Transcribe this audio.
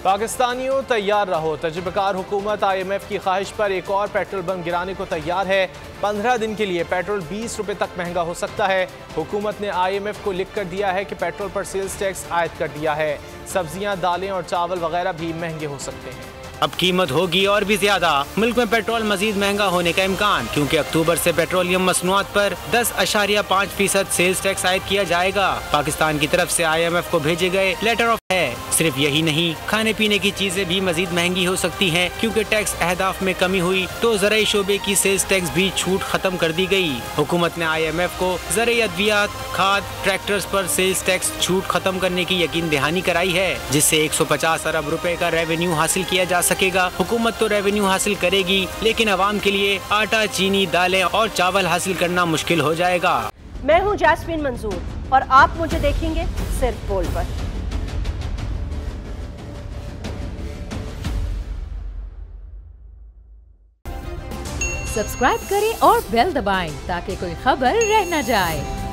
पाकिस्तानियों तैयार रहो, तजुर्बेकार हुकूमत IMF की ख्वाहिश पर एक और पेट्रोल बम गिराने को तैयार है। 15 दिन के लिए पेट्रोल 20 रुपए तक महंगा हो सकता है। हुकूमत ने IMF को लिख कर दिया है कि पेट्रोल पर सेल्स टैक्स आयद कर दिया है। सब्जियां, दालें और चावल वगैरह भी महंगे हो सकते हैं। अब कीमत होगी और भी ज्यादा। मुल्क में पेट्रोल मजीद महंगा होने का इम्कान, क्योंकि अक्टूबर से पेट्रोलियम मसनूआत पर 10.5% सेल्स टैक्स आयद किया जाएगा। पाकिस्तान की तरफ से IMF को भेजे गए लेटर ऑफ है। सिर्फ यही नहीं, खाने पीने की चीजें भी मजीद महंगी हो सकती हैं, क्योंकि टैक्स अहदाफ में कमी हुई तो ज़राई शोबे की सेल्स टैक्स भी छूट खत्म कर दी गई। हुकूमत ने IMF को ज़राई अद्वियात, खाद, ट्रैक्टर्स पर सेल्स टैक्स छूट खत्म करने की यकीन दहानी कराई है, जिससे 150 अरब रुपए का रेवेन्यू हासिल किया जा सकेगा। हुकूमत तो रेवेन्यू हासिल करेगी, लेकिन अवाम के लिए आटा, चीनी, दालें और चावल हासिल करना मुश्किल हो जाएगा। मैं हूँ जैस्मीन मंजूर और आप मुझे देखेंगे सिर्फ बोल पर। सब्सक्राइब करें और बेल दबाएं ताकि कोई खबर रह न जाए।